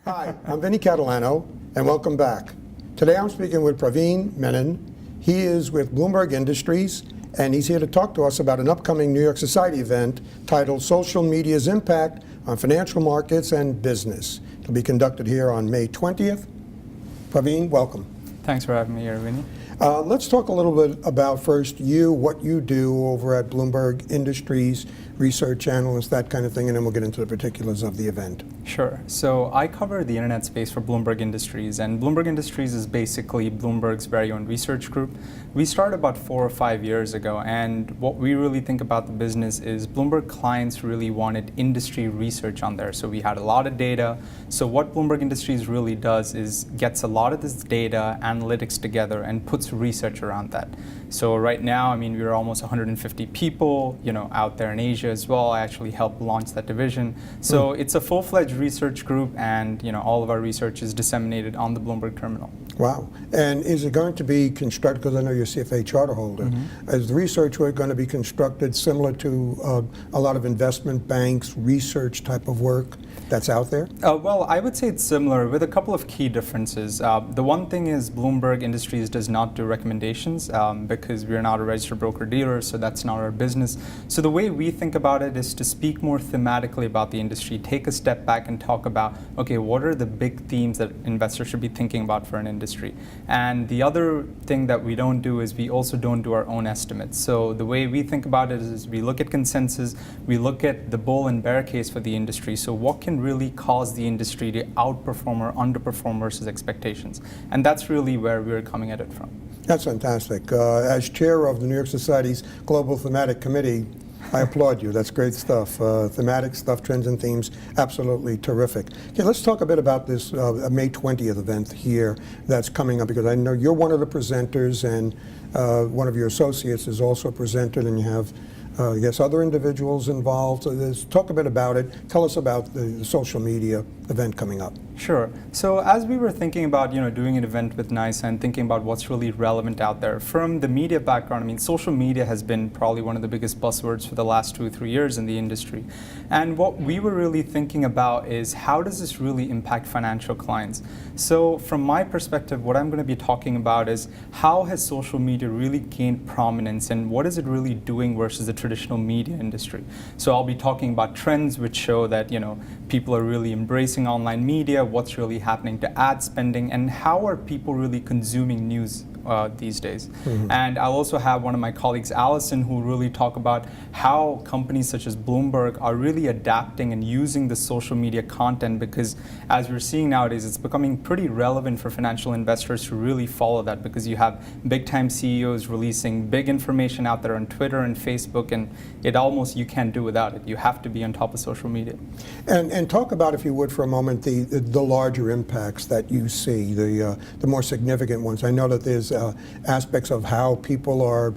Hi, I'm Vinny Catalano, and welcome back. Today I'm speaking with Praveen Menon. He is with Bloomberg Industries, and he's here to talk to us about an upcoming New York Society event titled Social Media's Impact on Financial Markets and Business. It'll be conducted here on May 20th. Praveen, welcome. Thanks for having me here, Vinny. Let's talk a little bit about first what you do over at Bloomberg Industries, research analyst, that kind of thing, and then we'll get into the particulars of the event. Sure. So I cover the internet space for Bloomberg Industries, and Bloomberg Industries is basically Bloomberg's very own research group. We started about 4 or 5 years ago, and what we really think about the business is Bloomberg clients really wanted industry research on there. So we had a lot of data. So what Bloomberg Industries really does is gets a lot of this data, analytics together, and puts research around that. So right now, I mean, we're almost 150 people, out there in Asia as well. I actually helped launch that division. So it's a full-fledged research group, and all of our research is disseminated on the Bloomberg terminal. Wow. And is it going to be constructed, because I know you're a CFA charter holder, is the research work going to be constructed similar to a lot of investment banks, research type of work that's out there? Well, I would say it's similar with a couple of key differences. The one thing is Bloomberg Industries does not do recommendations because we're not a registered broker-dealer, so that's not our business. So the way we think about it is to speak more thematically about the industry, take a step back and talk about, okay, what are the big themes that investors should be thinking about for an industry? And the other thing that we don't do is we also don't do our own estimates. So the way we think about it is we look at consensus, we look at the bull and bear case for the industry. So what can really cause the industry to outperform or underperform versus expectations? And that's really where we're coming at it from. That's fantastic. As chair of the New York Society's Global Thematic Committee, I applaud you. That's great stuff. Thematic stuff, trends and themes, absolutely terrific. Okay, let's talk a bit about this May 20th event here that's coming up, because I know you're one of the presenters, and one of your associates is also a presenter, and you have yes, other individuals involved. So talk a bit about it. Tell us about the social media event coming up. Sure. So as we were thinking about doing an event with NYSSA and thinking about what's really relevant out there, from the media background, I mean, social media has been probably one of the biggest buzzwords for the last 2 or 3 years in the industry. And what we were really thinking about is how does this really impact financial clients? So from my perspective, what I'm going to be talking about is how has social media really gained prominence, and what is it really doing versus the traditional media industry? So I'll be talking about trends which show that people are really embracing online media, what's really happening to ad spending, and how are people really consuming news these days. And I'll also have one of my colleagues, Allison, who will really talk about how companies such as Bloomberg are really adapting and using the social media content, because as we're seeing nowadays, it's becoming pretty relevant for financial investors to really follow that, because you have big-time CEOs releasing big information out there on Twitter and Facebook, and you can't do without it. You have to be on top of social media. And talk about, if you would, for a moment, the larger impacts that you see, the more significant ones. I know that there's aspects of how people are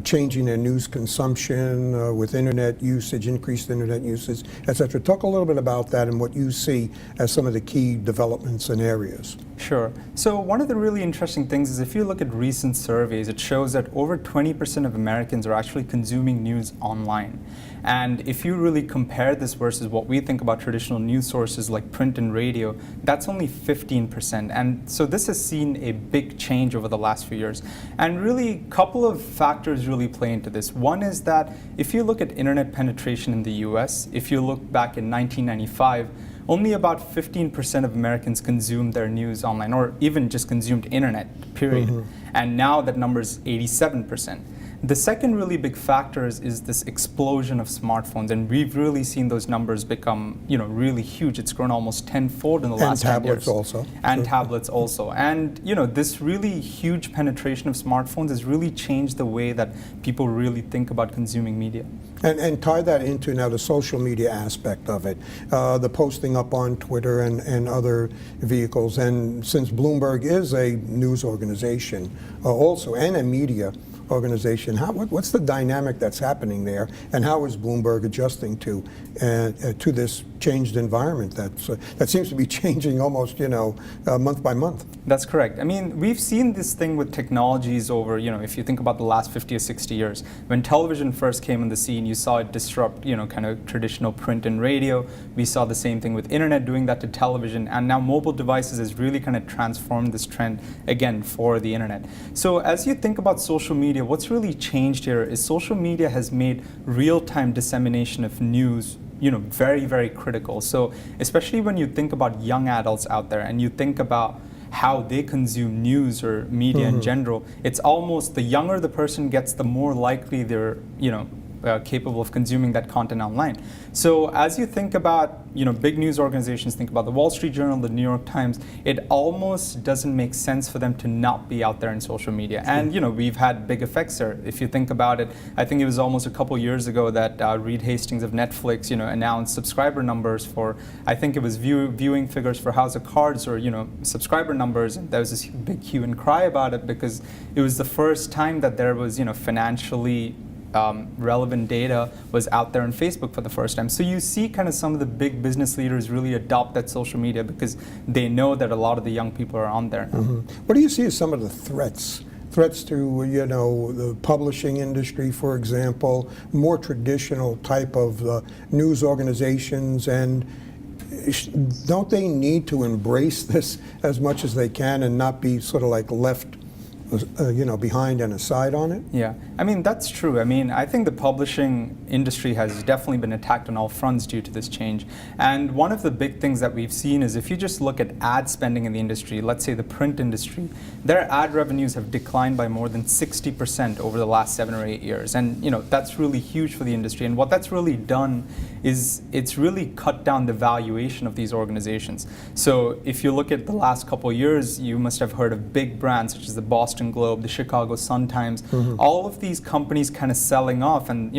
changing their news consumption with internet usage, increased internet usage, et cetera. Talk a little bit about that and what you see as some of the key developments and areas. Sure. So one of the really interesting things is if you look at recent surveys, it shows that over 20% of Americans are actually consuming news online. And if you really compare this versus what we think about traditional news sources like print and radio, that's only 15%. And so this has seen a big change over the last few years. And really, a couple of factors really play into this. One is that if you look at internet penetration in the US, if you look back in 1995, only about 15% of Americans consumed their news online, or even just consumed internet, period. And now that number is 87%. The second really big factor is this explosion of smartphones, and we've really seen those numbers become, really huge. It's grown almost tenfold in the last 10 years. And tablets also. And tablets also. And, this really huge penetration of smartphones has really changed the way that people really think about consuming media. And tie that into now the social media aspect of it, the posting up on Twitter and other vehicles. And since Bloomberg is a news organization also, and a media organization. What's the dynamic that's happening there, and how is Bloomberg adjusting to this changed environment that seems to be changing almost month by month? That's correct. I mean, we've seen this thing with technologies over, if you think about the last 50 or 60 years. When television first came on the scene, you saw it disrupt, kind of traditional print and radio. We saw the same thing with internet doing that to television. And now mobile devices has really kind of transformed this trend, again, for the internet. So as you think about social media, what's really changed here is social media has made real-time dissemination of news very, very critical. So especially when you think about young adults out there and you think about how they consume news or media in general, it's almost the younger the person gets, the more likely they're, capable of consuming that content online. So as you think about, big news organizations, think about the Wall Street Journal, the New York Times, it almost doesn't make sense for them to not be out there in social media. And, we've had big effects there. If you think about it, I think it was almost a couple years ago that Reed Hastings of Netflix, announced subscriber numbers for, I think it was viewing figures for House of Cards or, subscriber numbers. And there was this big hue and cry about it because it was the first time that there was, financially relevant data was out there on Facebook for the first time. So you see kind of some of the big business leaders really adopt that social media because they know that a lot of the young people are on there. What do you see as some of the threats? Threats to, the publishing industry, for example, more traditional type of news organizations, and don't they need to embrace this as much as they can and not be sort of like left behind and aside on it? Yeah, I mean, that's true. I mean, I think the publishing industry has definitely been attacked on all fronts due to this change. And one of the big things that we've seen is if you just look at ad spending in the industry, let's say the print industry, their ad revenues have declined by more than 60% over the last 7 or 8 years. And, that's really huge for the industry. And what that's really done is it's really cut down the valuation of these organizations. So if you look at the last couple of years, you must have heard of big brands such as the Boston Globe, the Chicago Sun-Times, all of these companies kind of selling off and,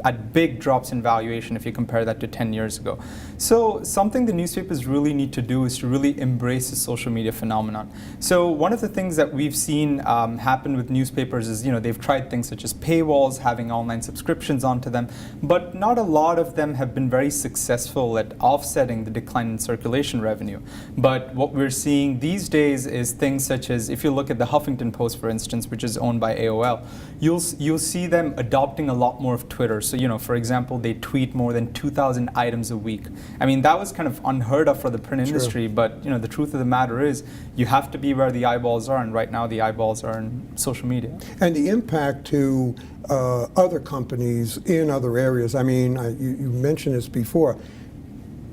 at big drops in valuation if you compare that to 10 years ago. So something the newspapers really need to do is to really embrace the social media phenomenon. So one of the things that we've seen happen with newspapers is, they've tried things such as paywalls, having online subscriptions onto them, but not a lot of them have been very successful at offsetting the decline in circulation revenue. But what we're seeing these days is things such as, if you look at the Huffington Post, for instance, which is owned by AOL, you'll see them adopting a lot more of Twitter. So, for example, they tweet more than 2,000 items a week. I mean, that was kind of unheard of for the print industry, but, the truth of the matter is you have to be where the eyeballs are, and right now the eyeballs are in social media. And the impact to other companies in other areas, I mean, you mentioned this before,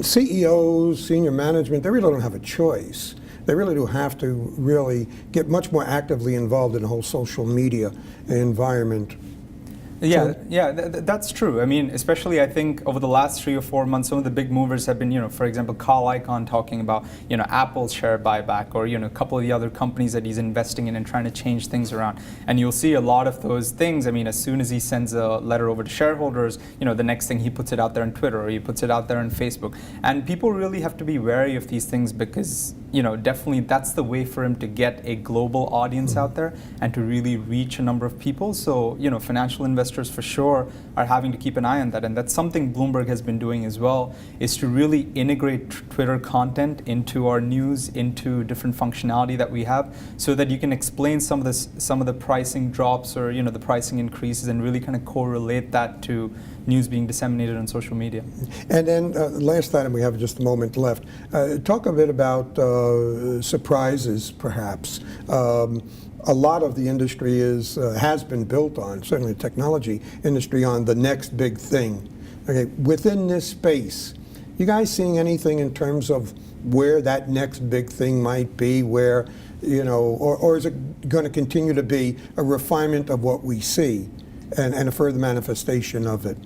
CEOs, senior management, they really don't have a choice. They really do have to really get much more actively involved in the whole social media environment. Yeah, that's true. I mean, especially I think over the last 3 or 4 months, some of the big movers have been, for example, Carl Icahn talking about, Apple's share buyback, or, a couple of the other companies that he's investing in and trying to change things around. And you'll see a lot of those things. I mean, as soon as he sends a letter over to shareholders, the next thing he puts it out there on Twitter or he puts it out there on Facebook. And people really have to be wary of these things because, definitely that's the way for him to get a global audience out there and to really reach a number of people. So, financial investors for sure are having to keep an eye on that, and that's something Bloomberg has been doing as well, is to really integrate Twitter content into our news, into different functionality that we have, so that you can explain some of the pricing drops or the pricing increases and really kind of correlate that to news being disseminated on social media. And then last item, we have just a moment left. Talk a bit about surprises, perhaps. A lot of the industry has been built on, certainly the technology industry, on the next big thing. Okay, within this space, you guys seeing anything in terms of where that next big thing might be, where, or is it going to continue to be a refinement of what we see and a further manifestation of it?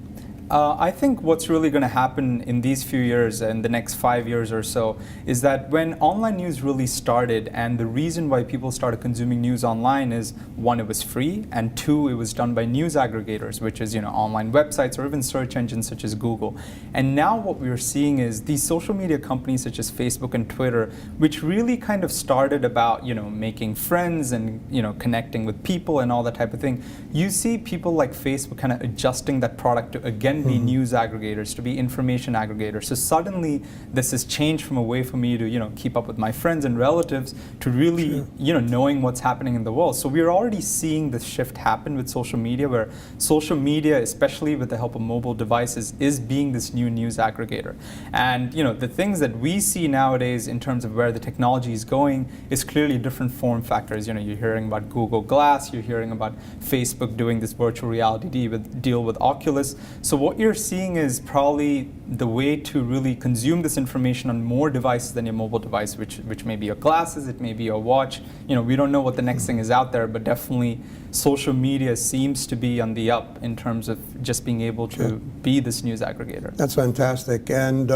I think what's really going to happen in these few years, in the next 5 years or so, is that when online news really started, and the reason why people started consuming news online is, one, it was free, and two, it was done by news aggregators, which is, online websites or even search engines such as Google. And now what we're seeing is these social media companies such as Facebook and Twitter, which really kind of started about, making friends and, connecting with people and all that type of thing. You see people like Facebook kind of adjusting that product to, again, be news aggregators, to be information aggregators. So suddenly this has changed from a way for me to keep up with my friends and relatives to really knowing what's happening in the world. So we're already seeing this shift happen with social media, where social media, especially with the help of mobile devices, is being this new news aggregator. And the things that we see nowadays in terms of where the technology is going is clearly different form factors. You're hearing about Google Glass, you're hearing about Facebook doing this virtual reality deal with Oculus. So what you're seeing is probably the way to really consume this information on more devices than your mobile device, which may be your glasses, it may be your watch. We don't know what the next thing is out there, but definitely social media seems to be on the up in terms of just being able to be this news aggregator. That's fantastic. And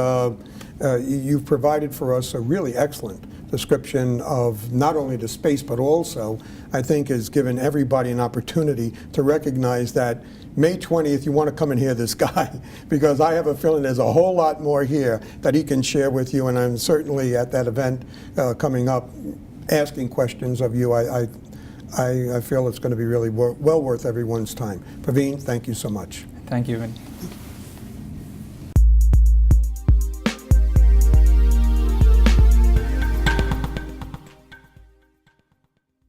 you've provided for us a really excellent description of not only the space, but also, I think, has given everybody an opportunity to recognize that May 20th, you want to come and hear this guy, because I have a feeling there's a whole lot more here that he can share with you, and I'm certainly at that event coming up asking questions of you. I feel it's going to be really well worth everyone's time. Praveen, thank you so much. Thank you, Vinny.